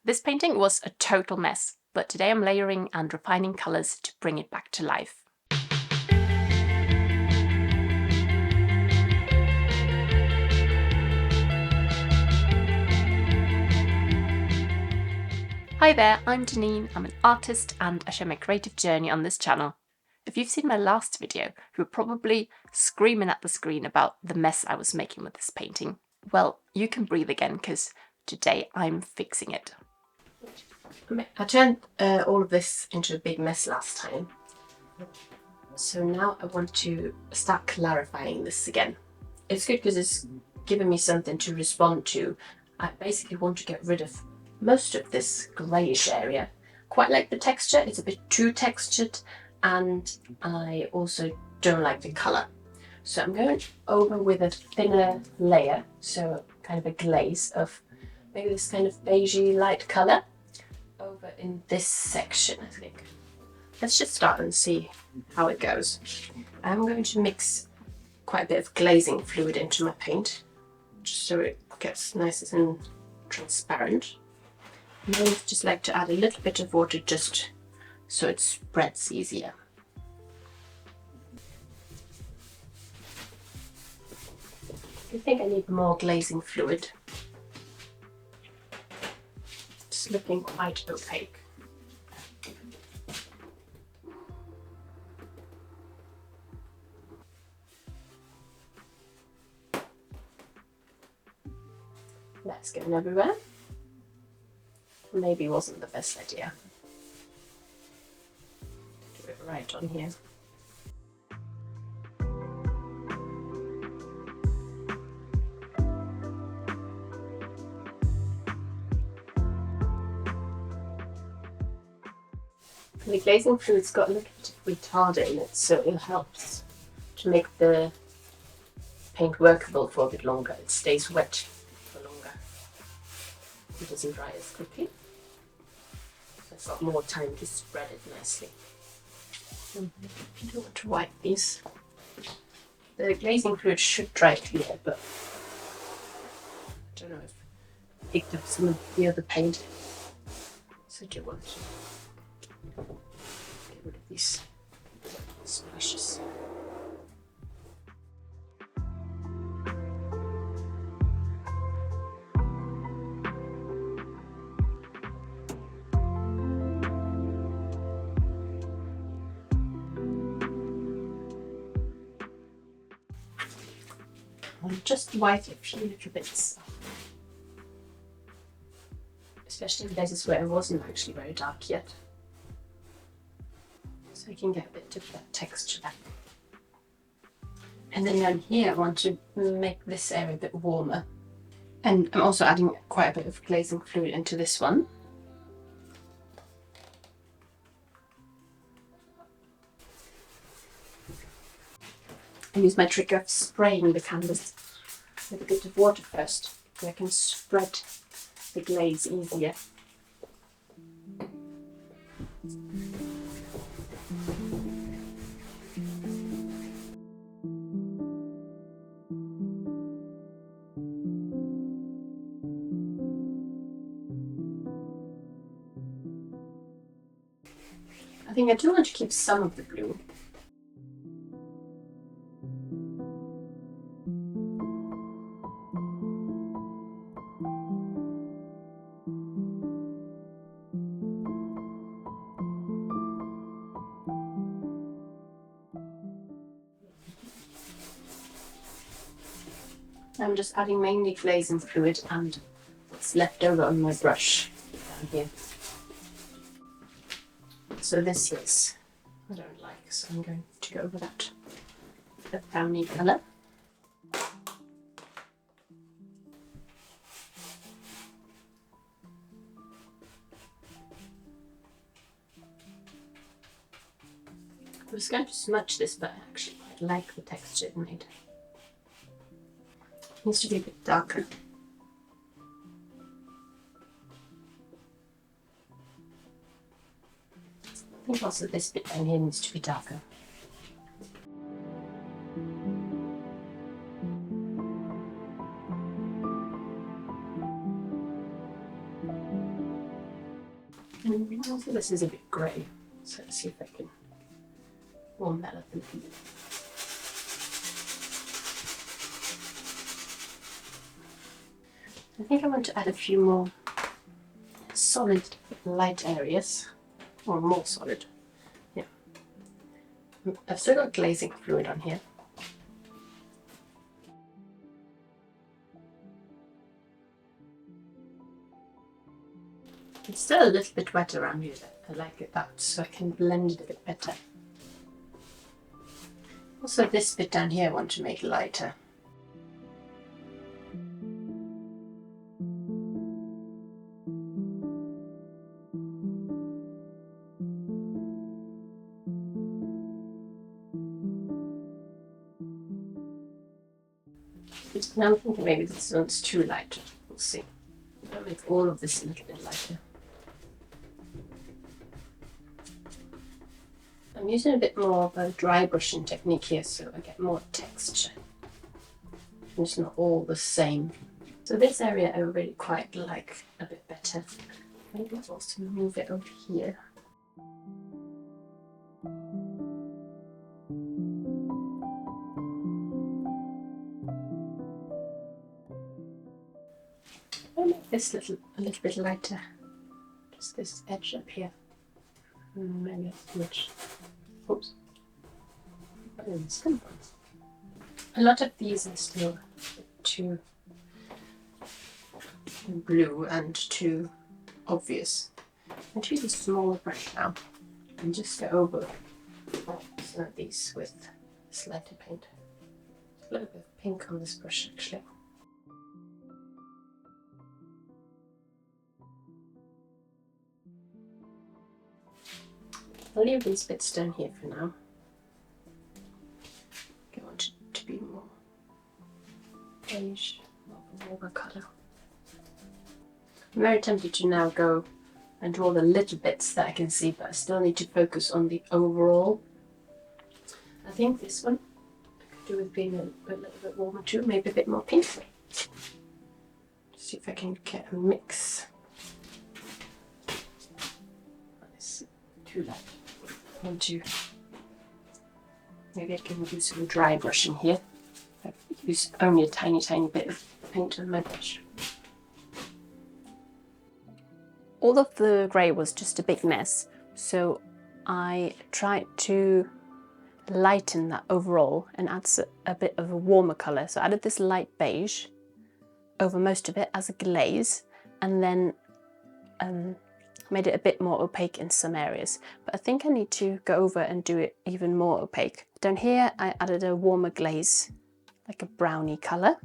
This painting was a total mess, but today I'm layering and refining colours to bring it back to life. Hi there, I'm Janine. I'm an artist and I share my creative journey on this channel. If you've seen my last video, you were probably screaming at the screen about the mess I was making with this painting. Well, you can breathe again because today I'm fixing it. I turned all of this into a big mess last time. So now I want to start clarifying this again. It's good because it's given me something to respond to. I basically want to get rid of most of this greyish area. Quite like the texture, it's a bit too textured, and I also don't like the colour. So I'm going over with a thinner layer, so kind of a glaze of maybe this kind of beigey light colour over in this section, I think. Let's just start and see how it goes. I'm going to mix quite a bit of glazing fluid into my paint, just so it gets nice and transparent. And then I just like to add a little bit of water just so it spreads easier. I think I need more glazing fluid. It's looking quite opaque. That's going everywhere. Maybe wasn't the best idea. Do it right on here. The glazing fluid's got a little bit of retarder in it, so it helps to make the paint workable for a bit longer. It stays wet for longer. It doesn't dry as quickly. So I've got more time to spread it nicely. I don't want to wipe these. The glazing fluid should dry clear, but I don't know if I picked up some of the other paint. So I do want to get rid of these splashes. I'll just wipe a few little bits, especially in places where it wasn't actually very dark yet, so I can get a bit of that texture back. And then down here I want to make this area a bit warmer, and I'm also adding quite a bit of glazing fluid into this one. I use my trick of spraying the canvas with a bit of water first, so I can spread the glaze easier. I think I do want to keep some of the blue. I'm just adding mainly glazing fluid and what's left over on my brush down here. So this is I don't like, so I'm going to go over that the browny colour. I was going to smudge this, but I actually quite like the texture it made. It needs to be a bit darker. I think also this bit down here needs to be darker. And also this is a bit grey, so let's see if I can warm that up a little bit. I think I want to add a few more solid light areas, or more solid. Yeah. I've still got glazing fluid on here. It's still a little bit wet around here. I like it that, so I can blend it a bit better. Also this bit down here I want to make lighter. Now I'm thinking maybe this one's too light. We'll see. I'll make all of this a little bit lighter. I'm using a bit more of a dry brushing technique here so I get more texture. It's not all the same. So this area I really quite like a bit better. Maybe I'll also move it over here. I'll make this a little bit lighter. Just this edge up here. Maybe a smidge. Oops. A lot of these are still too blue and too obvious. I'm to use a smaller brush now and just go over some of these with this lighter paint. A little bit of pink on this brush actually. I'll leave these bits down here for now. I want it to be more beige, more of a warmer colour. I'm very tempted to now go and draw the little bits that I can see, but I still need to focus on the overall. I think this one I could do with being a little bit warmer too, maybe a bit more pink. See if I can get a mix. It's too light. I want to. Maybe I can do some dry brushing here. I use only a tiny bit of paint on my brush. All of the grey was just a big mess, so I tried to lighten that overall and add a bit of a warmer colour. So I added this light beige over most of it as a glaze, and then made it a bit more opaque in some areas. But I think I need to go over and do it even more opaque. Down here I added a warmer glaze, like a browny colour,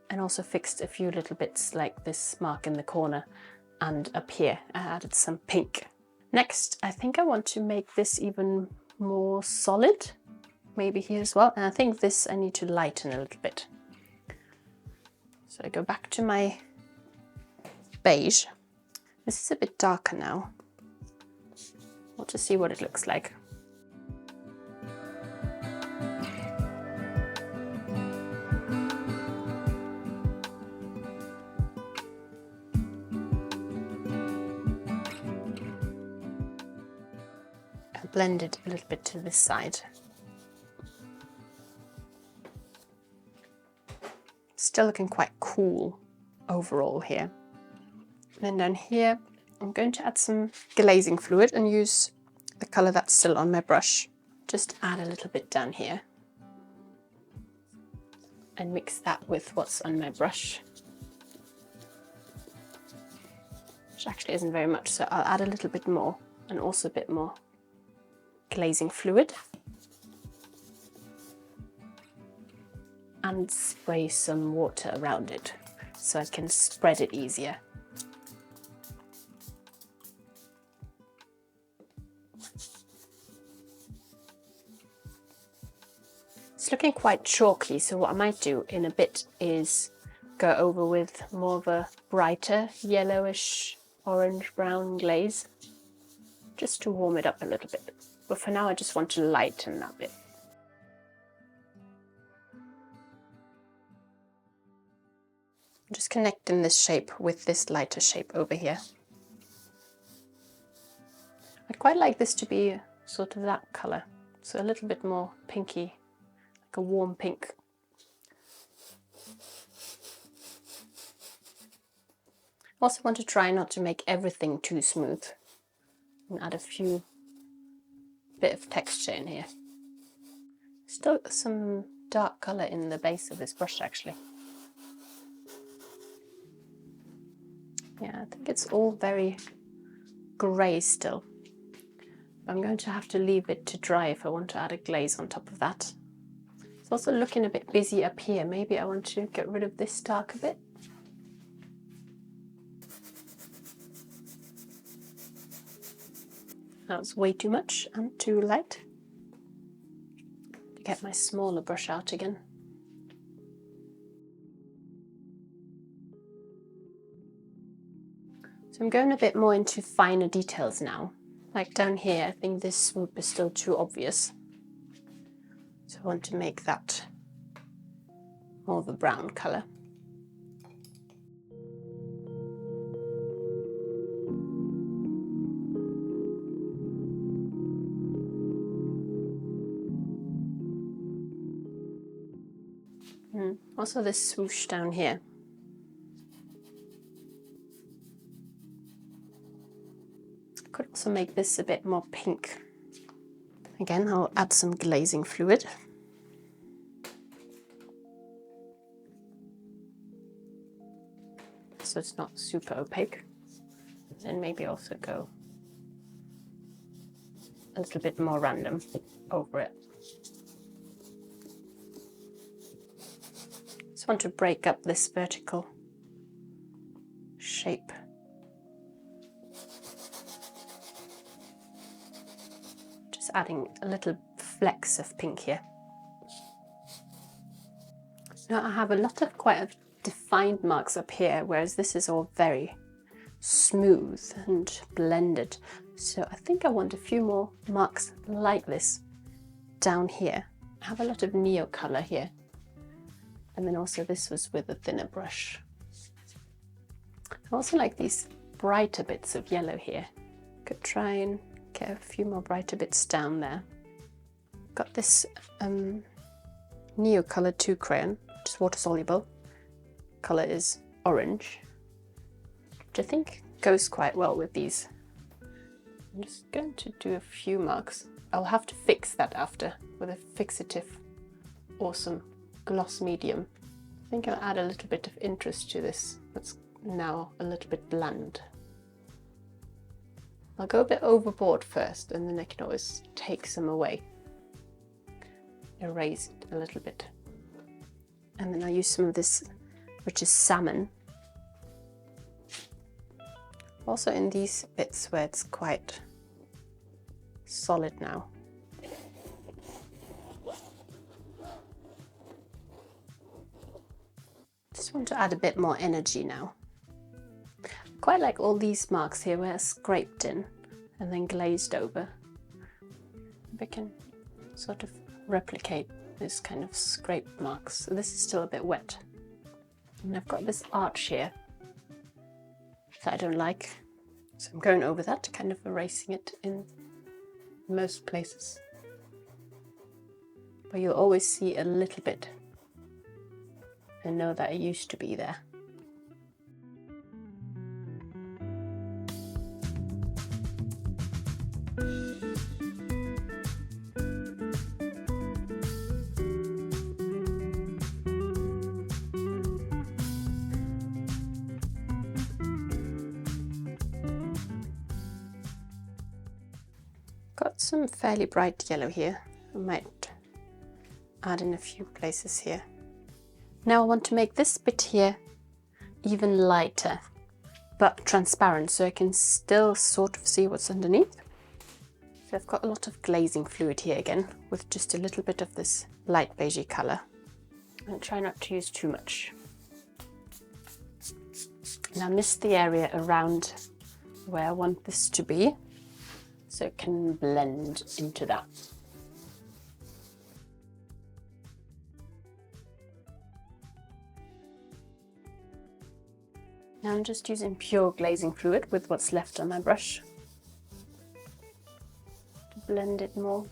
and also fixed a few little bits like this mark in the corner, and up here I added some pink. Next I think I want to make this even more solid, maybe here as well, and I think this I need to lighten a little bit. So I go back to my beige. This is a bit darker now. We'll just see what it looks like. I'll blend it a little bit to this side. Still looking quite cool overall here. And then down here, I'm going to add some glazing fluid and use the colour that's still on my brush. Just add a little bit down here and mix that with what's on my brush, which actually isn't very much, so I'll add a little bit more and also a bit more glazing fluid and spray some water around it so I can spread it easier. It's looking quite chalky, so what I might do in a bit is go over with more of a brighter yellowish orange brown glaze just to warm it up a little bit. But for now I just want to lighten that bit. I'm just connecting this shape with this lighter shape over here. I'd quite like this to be sort of that colour, so a little bit more pinky, like a warm pink. Also want to try not to make everything too smooth and add a few bit of texture in here. Still some dark colour in the base of this brush actually. Yeah, I think it's all very grey still. I'm going to have to leave it to dry if I want to add a glaze on top of that. It's also looking a bit busy up here. Maybe I want to get rid of this dark a bit. That was way too much and too light. To get my smaller brush out again. So I'm going a bit more into finer details now. Like down here, I think this swoop is still too obvious. So I want to make that more of a brown colour. Also this swoosh down here. Could also make this a bit more pink. Again, I'll add some glazing fluid. So it's not super opaque. And maybe also go a little bit more random over it. Just want to break up this vertical shape. Just adding a little flecks of pink here. Now I have a lot of quite defined marks up here, whereas this is all very smooth and blended. So I think I want a few more marks like this down here. I have a lot of neo colour here. And then also this was with a thinner brush. I also like these brighter bits of yellow here. Could try and get a few more brighter bits down there. Got this neo colour 2 crayon, which is water soluble. Colour is orange, which I think goes quite well with these. I'm just going to do a few marks. I'll have to fix that after with a fixative, awesome gloss medium. I think I'll add a little bit of interest to this. That's now a little bit bland. I'll go a bit overboard first and then I can always take some away. Erase it a little bit. And then I'll use some of this, which is salmon. Also in these bits where it's quite solid now. Just want to add a bit more energy now. Quite like all these marks here where it's scraped in and then glazed over. We can sort of replicate this kind of scraped marks. So this is still a bit wet. And I've got this arch here that I don't like. So I'm going over that, kind of erasing it in most places. But you'll always see a little bit and know that it used to be there. Got some fairly bright yellow here. I might add in a few places here. Now I want to make this bit here even lighter, but transparent, so I can still sort of see what's underneath. So I've got a lot of glazing fluid here again, with just a little bit of this light beigey colour. And try not to use too much. Now mist the area around where I want this to be, so it can blend into that. Now I'm just using pure glazing fluid with what's left on my brush. blend it more.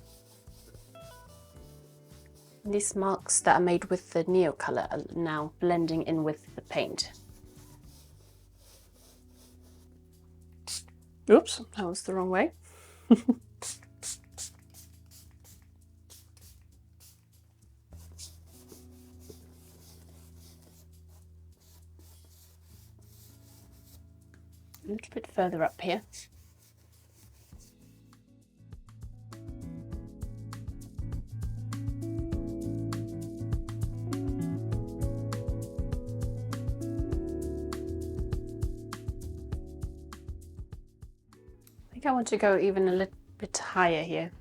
These marks that are made with the Neo colour are now blending in with the paint. Oops, that was the wrong way. A little bit further up here. I think I want to go even a little bit higher here.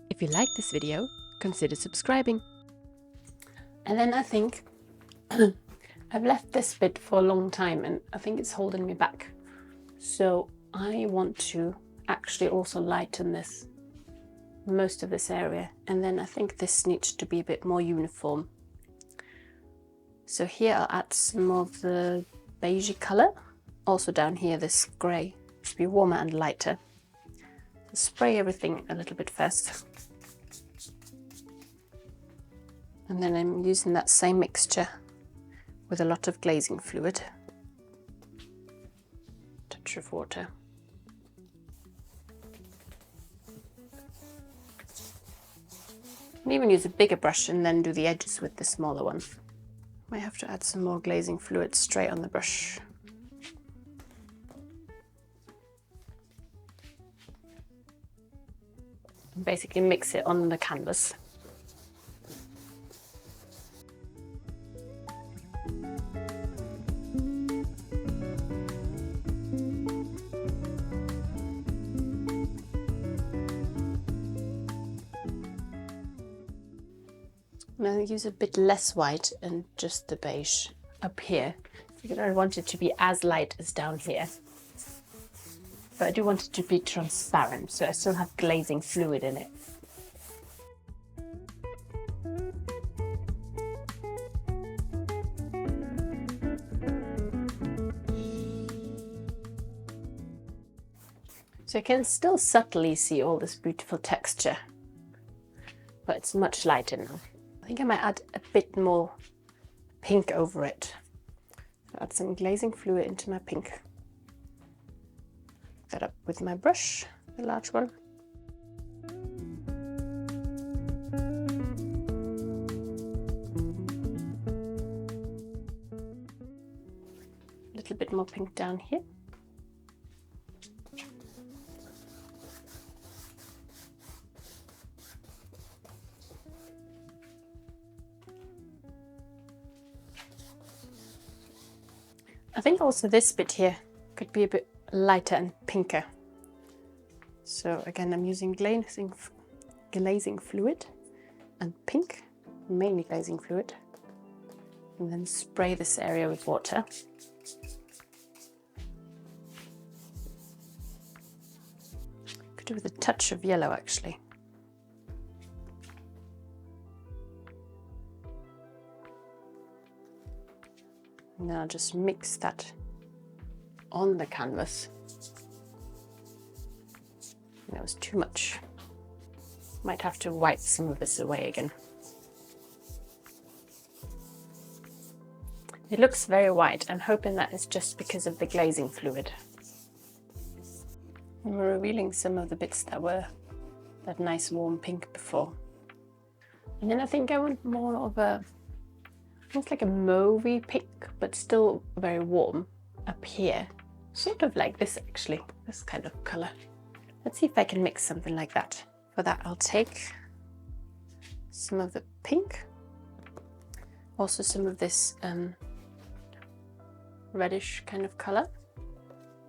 If you like this video, consider subscribing. And then I think I've left this bit for a long time and I think it's holding me back. So I want to actually also lighten this, most of this area. And then I think this needs to be a bit more uniform. So here I'll add some of the beigey color. Also down here, this gray should be warmer and lighter. Spray everything a little bit first. And then I'm using that same mixture with a lot of glazing fluid. Touch of water. You can even use a bigger brush and then do the edges with the smaller one. Might have to add some more glazing fluid straight on the brush. Basically mix it on the canvas. Now use a bit less white and just the beige up here. I don't want it to be as light as down here. But I do want it to be transparent, so I still have glazing fluid in it. So I can still subtly see all this beautiful texture, but it's much lighter now. I think I might add a bit more pink over it. Add some glazing fluid into my pink. That up with my brush, the large one. A little bit more pink down here. I think also this bit here could be a bit lighter and pinker. So again, I'm using glazing fluid and pink, mainly glazing fluid, and then spray this area with water. Could do with a touch of yellow actually. And then I'll just mix that on the canvas. That was too much. Might have to wipe some of this away again. It looks very white. I'm hoping that is just because of the glazing fluid. And we're revealing some of the bits that were that nice warm pink before. And then I think I want more of a, almost like a mauvey pink, but still very warm up here. Sort of like this actually, this kind of color. Let's see if I can mix something like that. For that I'll take some of the pink, also some of this reddish kind of color,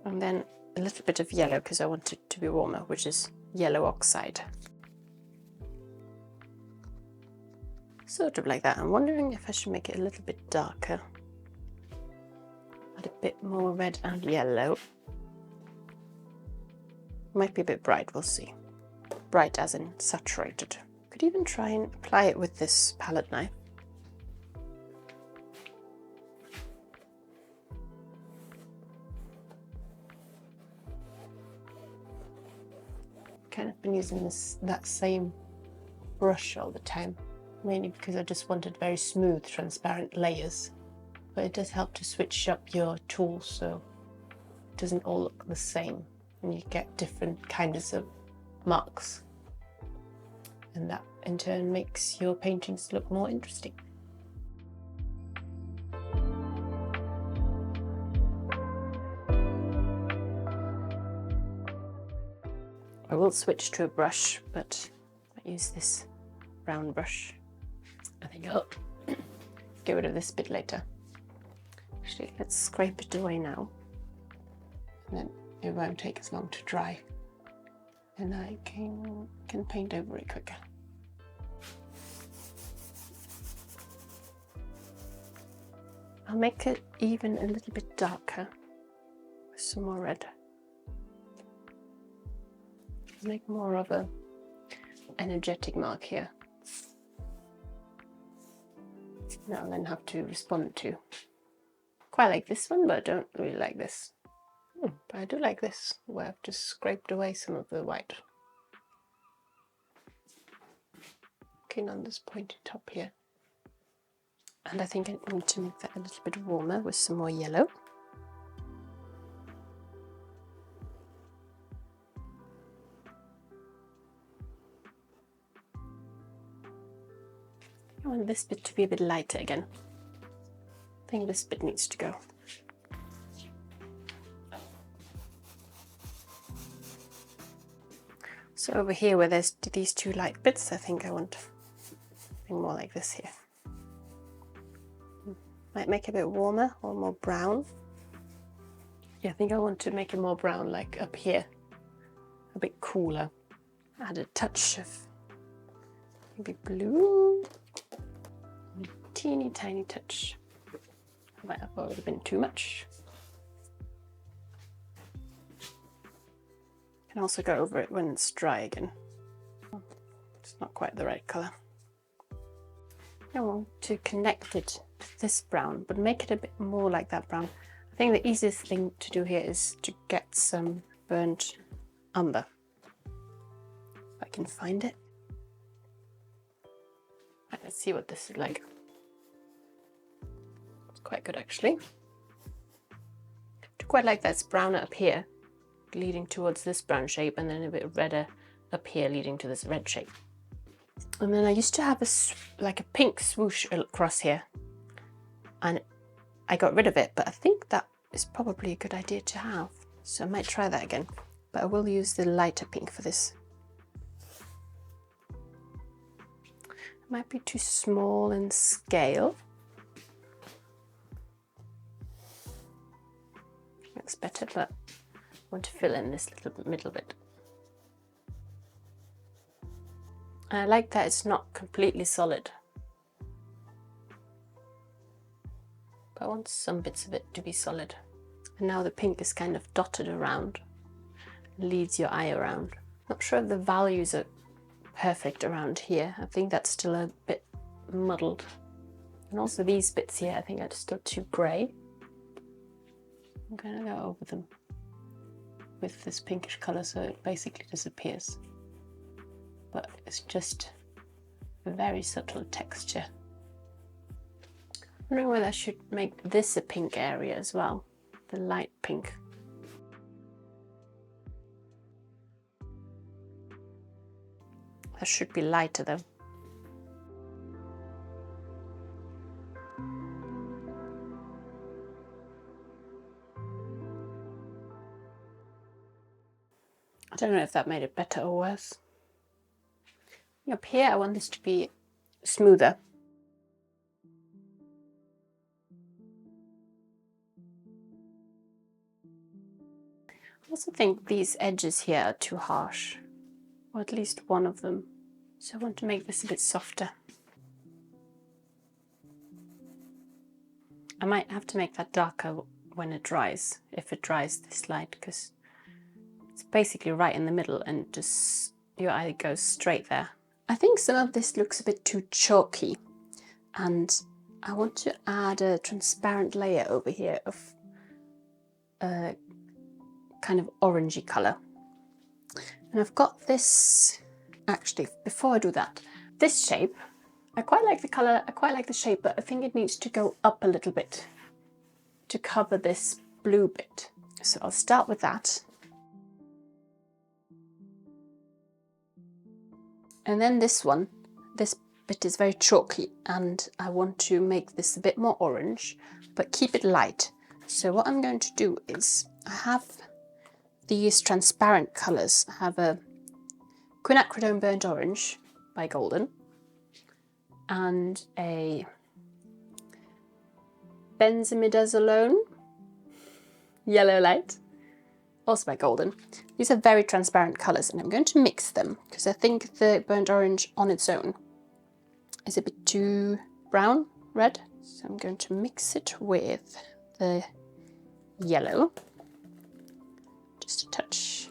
and then a little bit of yellow because I want it to be warmer, which is yellow oxide. Sort of like that. I'm wondering if I should make it a little bit darker. Add a bit more red and yellow. Might be a bit bright, we'll see. Bright as in saturated. Could even try and apply it with this palette knife. Kind of been using that same brush all the time, mainly because I just wanted very smooth, transparent layers. But it does help to switch up your tools so it doesn't all look the same and you get different kinds of marks. And that in turn makes your paintings look more interesting. I will switch to a brush, but I use this brown brush. I think I'll get rid of this bit later. Actually, let's scrape it away now. And then it won't take as long to dry. And I can paint over it quicker. I'll make it even a little bit darker with some more red. Make more of a energetic mark here. Now I'll then have to respond to. Quite like this one, but I don't really like this. But I do like this, where I've just scraped away some of the white. Looking on this pointy top here. And I think I need to make that a little bit warmer with some more yellow. I want this bit to be a bit lighter again. I think this bit needs to go. So over here where there's these two light bits, I think I want something more like this here. Might make it a bit warmer or more brown. Yeah, I think I want to make it more brown, like up here. A bit cooler. Add a touch of maybe blue. A teeny tiny touch. Might have already been too much. Can also go over it when it's dry again. It's not quite the right colour. I want to connect it to this brown, but make it a bit more like that brown. I think the easiest thing to do here is to get some burnt umber. If I can find it. Right, let's see what this is like. It's quite good actually. I quite like that it's browner up here, leading towards this brown shape, and then a bit redder up here, leading to this red shape. And then I used to have like a pink swoosh across here, and I got rid of it, but I think that is probably a good idea to have. So I might try that again, but I will use the lighter pink for this. It might be too small in scale. Looks better, but I want to fill in this little middle bit. And I like that it's not completely solid. But I want some bits of it to be solid. And now the pink is kind of dotted around, leads your eye around. Not sure if the values are perfect around here. I think that's still a bit muddled. And also these bits here, I think are still too grey. I'm gonna go over them with this pinkish colour so it basically disappears. But it's just a very subtle texture. I'm wondering whether I should make this a pink area as well, the light pink. That should be lighter though. I don't know if that made it better or worse. Up here I want this to be smoother. I also think these edges here are too harsh, or at least one of them. So I want to make this a bit softer. I might have to make that darker when it dries, if it dries this light, because it's basically right in the middle and just your eye goes straight there. I think some of this looks a bit too chalky, and I want to add a transparent layer over here of a kind of orangey colour. And I've got this, actually, before I do that, this shape, I quite like the colour, I quite like the shape, but I think it needs to go up a little bit to cover this blue bit. So I'll start with that. And then this one, this bit is very chalky, and I want to make this a bit more orange, but keep it light. So what I'm going to do is, I have these transparent colours. I have a quinacridone burnt orange by Golden, and a benzimidazolone yellow light, also by Golden. These are very transparent colours, and I'm going to mix them because I think the burnt orange on its own is a bit too brown, red. So I'm going to mix it with the yellow, just a touch.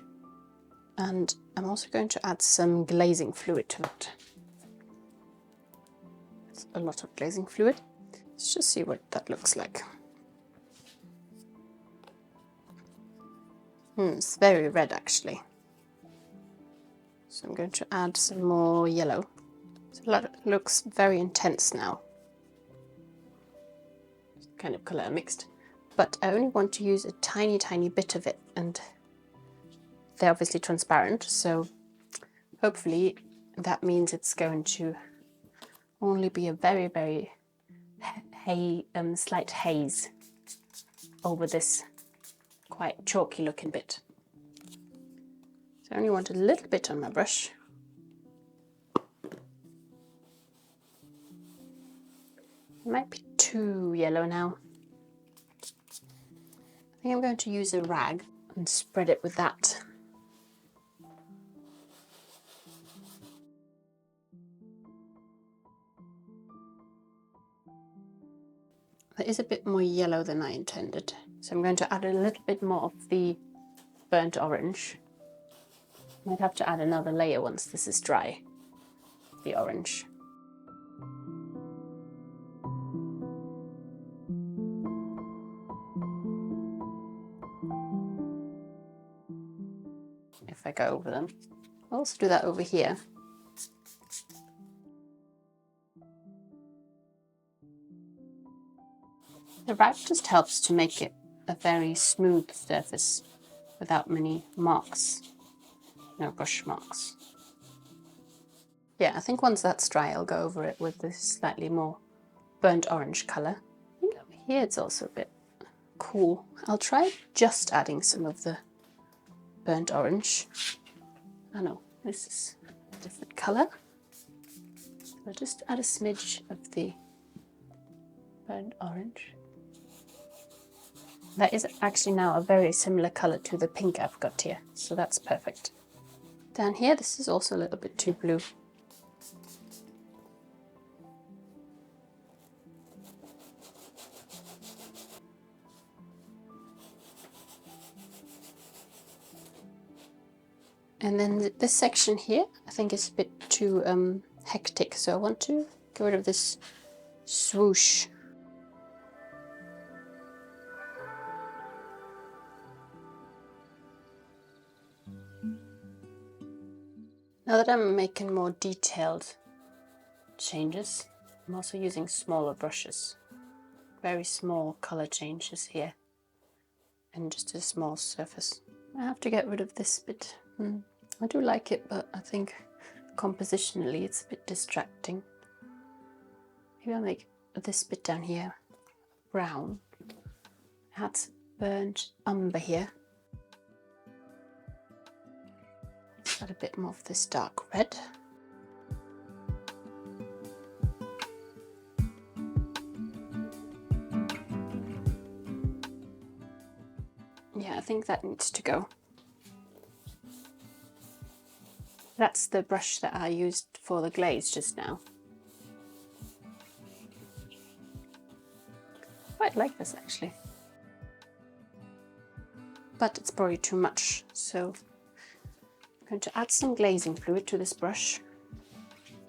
And I'm also going to add some glazing fluid to it. It's a lot of glazing fluid. Let's just see what that looks like. It's very red actually. So I'm going to add some more yellow. So it looks very intense now. Kind of colour mixed. But I only want to use a tiny, tiny bit of it, and they're obviously transparent, so hopefully that means it's going to only be a very, very slight haze over this quite chalky looking bit. So I only want a little bit on my brush. It might be too yellow now. I think I'm going to use a rag and spread it with that. That is a bit more yellow than I intended, so I'm going to add a little bit more of the burnt orange. Might have to add another layer once this is dry, the orange. If I go over them. I'll also do that over here. The rag just helps to make it a very smooth surface without many marks, no brush marks. Yeah, I think once that's dry, I'll go over it with this slightly more burnt orange colour. I think over here it's also a bit cool. I'll try just adding some of the burnt orange. Oh no, this is a different colour. I'll just add a smidge of the burnt orange. That is actually now a very similar colour to the pink I've got here, so that's perfect. Down here, this is also a little bit too blue. And then this section here, I think is a bit too hectic, so I want to get rid of this swoosh. Now that I'm making more detailed changes, I'm also using smaller brushes. Very small colour changes here, and just a small surface. I have to get rid of this bit. I do like it, but I think compositionally it's a bit distracting. Maybe I'll make this bit down here brown. Add burnt umber here. Add a bit more of this dark red. Yeah, I think that needs to go. That's the brush that I used for the glaze just now. Quite like this actually. but it's probably too much. So I'm going to add some glazing fluid to this brush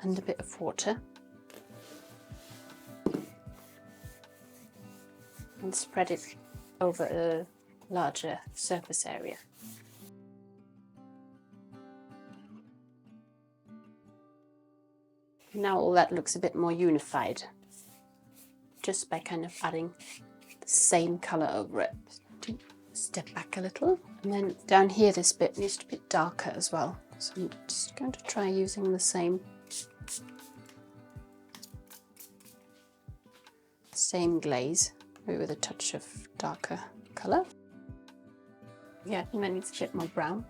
and a bit of water. And spread it over a larger surface area. Now all that looks a bit more unified, just by kind of adding the same colour over it. Step back a little, and then down here this bit needs to be darker as well. So I'm just going to try using the same glaze, maybe with a touch of darker colour. Yeah, I think that needs a bit more brown.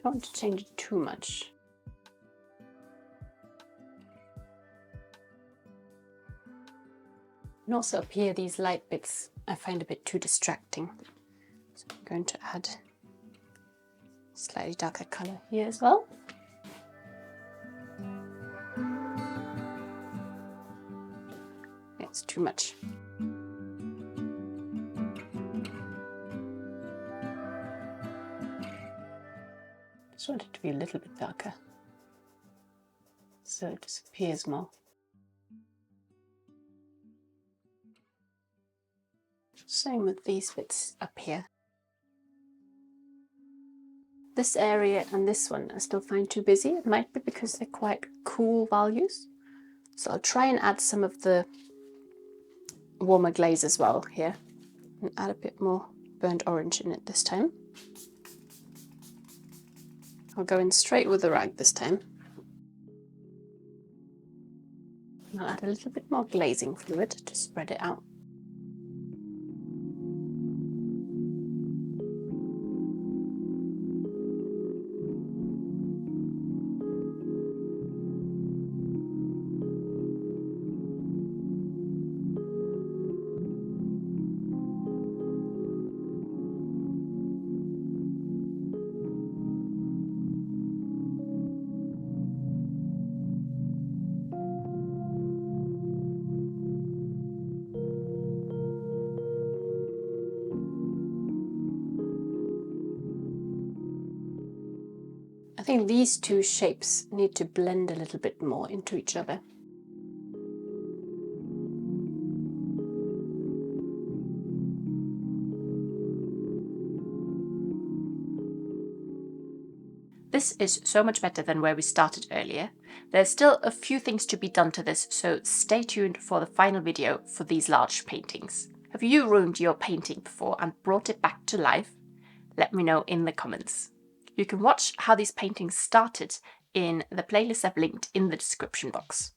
Don't want to change it too much. And also up here, these light bits I find a bit too distracting. So I'm going to add slightly darker colour here as well. It's too much. Just want it to be a little bit darker, so it disappears more. Same with these bits up here. This area and this one I still find too busy. It might be because they're quite cool values. So I'll try and add some of the warmer glaze as well here, and add a bit more burnt orange in it this time. I'll go in straight with the rag this time. And I'll add a little bit more glazing fluid to spread it out. I think these two shapes need to blend a little bit more into each other. This is so much better than where we started earlier. There's still a few things to be done to this, so stay tuned for the final video for these large paintings. Have you ruined your painting before and brought it back to life? Let me know in the comments. You can watch how these paintings started in the playlist I've linked in the description box.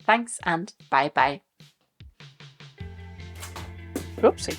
Thanks and bye bye. Oopsie.